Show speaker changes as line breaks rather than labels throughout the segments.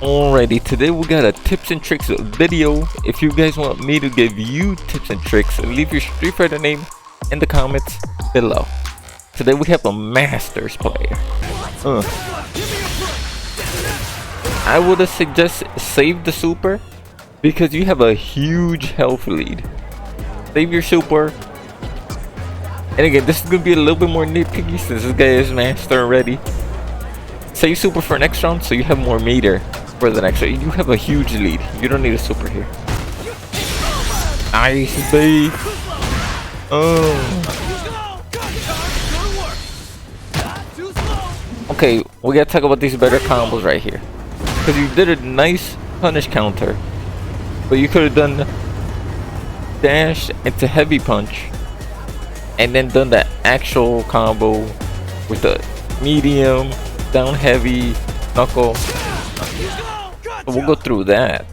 Alrighty, today we got a tips and tricks video. If you guys want me to give you tips and tricks, leave your Street Fighter name in the comments below. Today we have a Masters player. I would suggest save the super because you have a huge health lead. Save your super. And again, this is gonna be a little bit more nitpicky since this guy is master already. Save super for next round so you have more meter for the next round. You have a huge lead. You don't need a super here. Nice, babe. Okay, we gotta talk about these better combos right here. Because you did a nice punish counter, but you could have done dash into heavy punch and then done the actual combo with the medium down heavy knuckle. So we'll go through that.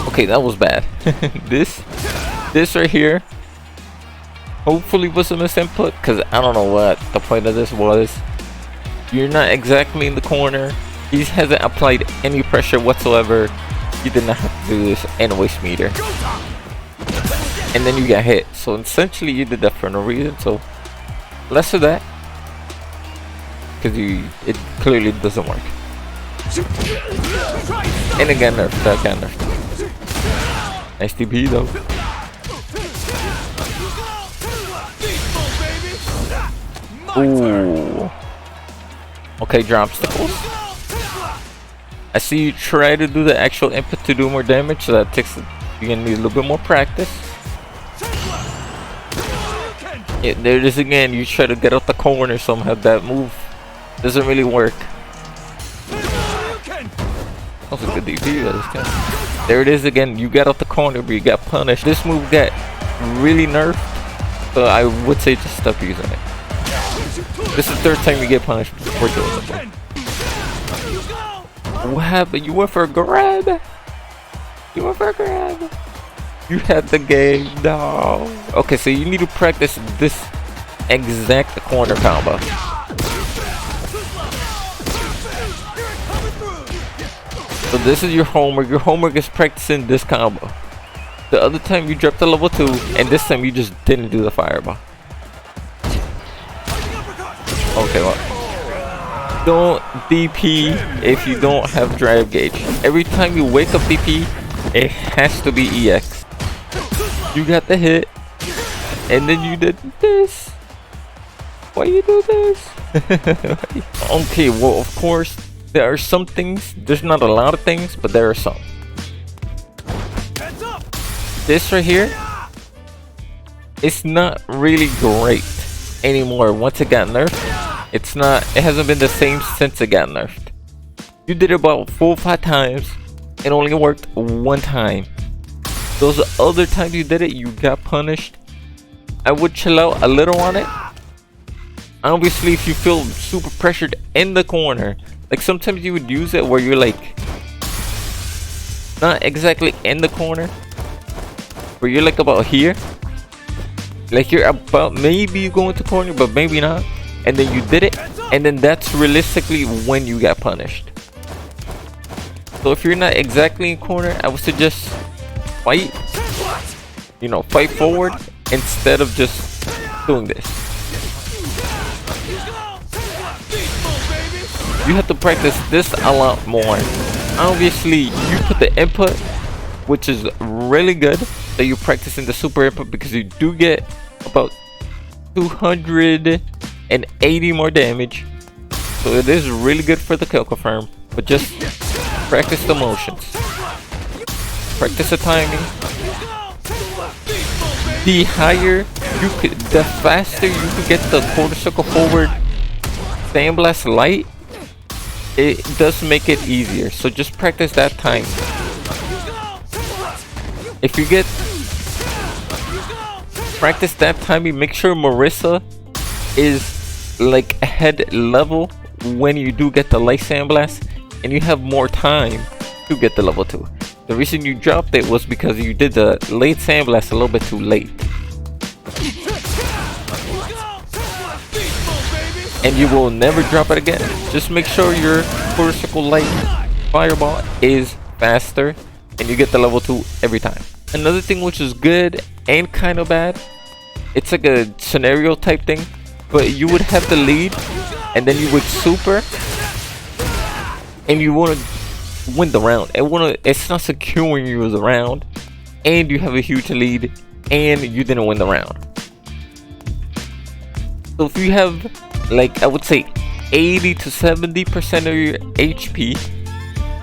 Okay, that was bad. this right here hopefully was a misinput, because I don't know what the point of this was. You're not exactly in the corner. He hasn't applied any pressure whatsoever. You did not have to do this and waste meter. And then you got hit. So essentially you did that for no reason. So less of that. Because it clearly doesn't work. And again, nerf. That got nerfed. Nice TP though. Ooh. Okay, dropsticles. I see you try to do the actual input to do more damage, so that takes, you're gonna need a little bit more practice. Yeah, there it is again. You try to get out the corner somehow. That move doesn't really work. That was a good DP. There it is again. You got out the corner, but you got punished. This move got really nerfed, so I would say just stop using it. This is the third time you get punished for doing it. What happened? You went for a grab? You went for a grab? You had the game, no. Okay, so you need to practice this exact corner combo. So this is your homework. Your homework is practicing this combo. The other time you dropped to level 2, and this time you just didn't do the fireball. Okay, well, don't DP if you don't have drive gauge. Every time you wake up DP, it has to be EX. You got the hit, and then you did this. Why you do this? Okay, well, of course, there are some things. There's not a lot of things, but there are some. This right here, it's not really great anymore. Once it got nerfed, it hasn't been the same since it got nerfed. You did it about 4 or 5 times. It only worked 1 time. Those other times you did it, you got punished. I would chill out a little on it. Obviously, if you feel super pressured in the corner, like sometimes you would use it where you're like not exactly in the corner, where you're like about here. Like you're about, maybe you go into corner, but maybe not. And then you did it, and then that's realistically when you got punished. So if you're not exactly in corner, I would suggest fight. You know, fight forward instead of just doing this. You have to practice this a lot more. Obviously, you put the input, which is really good that you practice in the super input, because you do get about 280 more damage, so it is really good for the kill confirm. But just practice the motions, practice the timing. The higher you could, the faster you could get the quarter circle forward sandblast light, it does make it easier. So just practice that time. If you get practice that timing, make sure Marissa is like head level when you do get the light sandblast, and you have more time to get the level 2. The reason you dropped it was because you did the late sandblast a little bit too late. and you will never drop it again. Just make sure your quarter circle light fireball is faster and you get the level 2 every time. Another thing which is good and kind of bad, it's like a scenario type thing, but you would have the lead and then you would super and you want to win the round. It's not securing you as a round, and you have a huge lead and you didn't win the round. So if you have, like, I would say 80 to 70% of your HP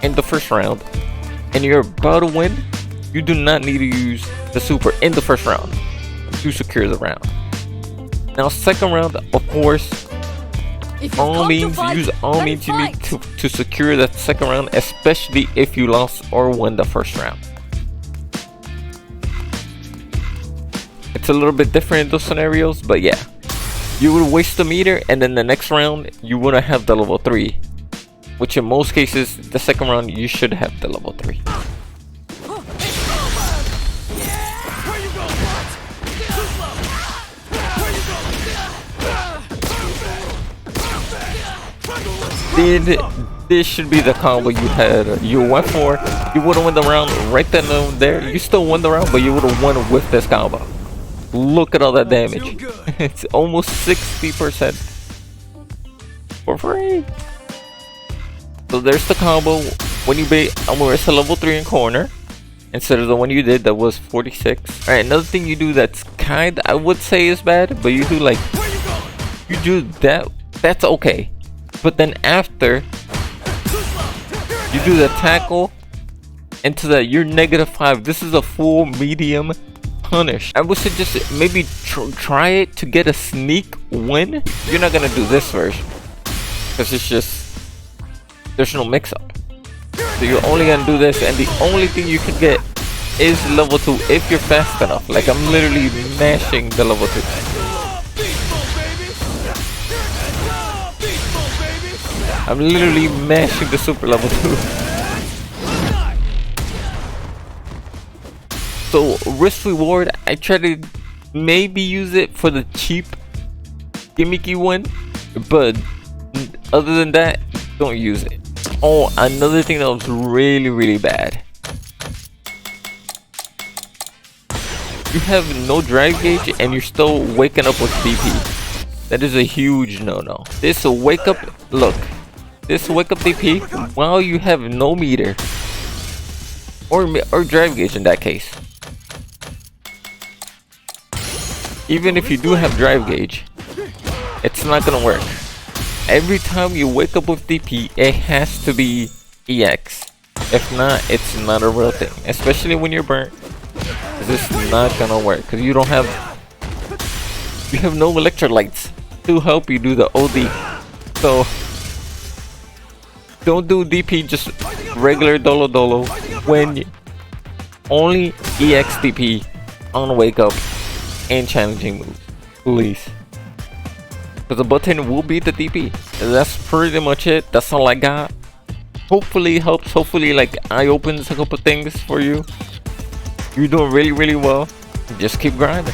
in the first round and you're about to win, you do not need to use the super in the first round to secure the round. Now second round, of course, all means you need to secure that second round, especially if you lost or won the first round. It's a little bit different in those scenarios, but yeah, you would waste the meter and then the next round you wouldn't have the level 3, which in most cases the second round you should have the level 3. This should be the combo you went for. You would have won the round right then and there. You still won the round, but you would have won with this combo. Look at all that damage. It's almost 60% for free. So there's the combo. When you bait Amorissa level 3 in corner instead of the one you did that was 46. Alright, another thing you do that's I would say is bad, but you do like, you do that's okay. But then after you do the tackle into that, you're -5. This is a full medium punish. I would suggest maybe try it to get a sneak win. You're not gonna do this version because it's just, there's no mix up. So you're only gonna do this, and the only thing you can get is level 2 if you're fast enough. Like I'm literally mashing the level 2. I'm literally mashing the super level 2. So risk reward, I try to maybe use it for the cheap gimmicky one, but other than that, don't use it. Oh, another thing that was really bad. You have no drive gauge and you're still waking up with DP. That is a huge no-no. This wake up, look. This wake up DP while you have no meter or drive gauge in that case. Even if you do have drive gauge, it's not gonna work. Every time you wake up with DP, it has to be EX. If not, it's not a real thing. Especially when you're burnt, this is not gonna work because you have no electrolytes to help you do the OD. So don't do DP just regular dolo when only EX DP on wake up and challenging moves, please. Because the button will beat the DP. That's pretty much it. That's all I got. Hopefully it helps. Hopefully like eye opens a couple things for you. You're doing really well. Just keep grinding.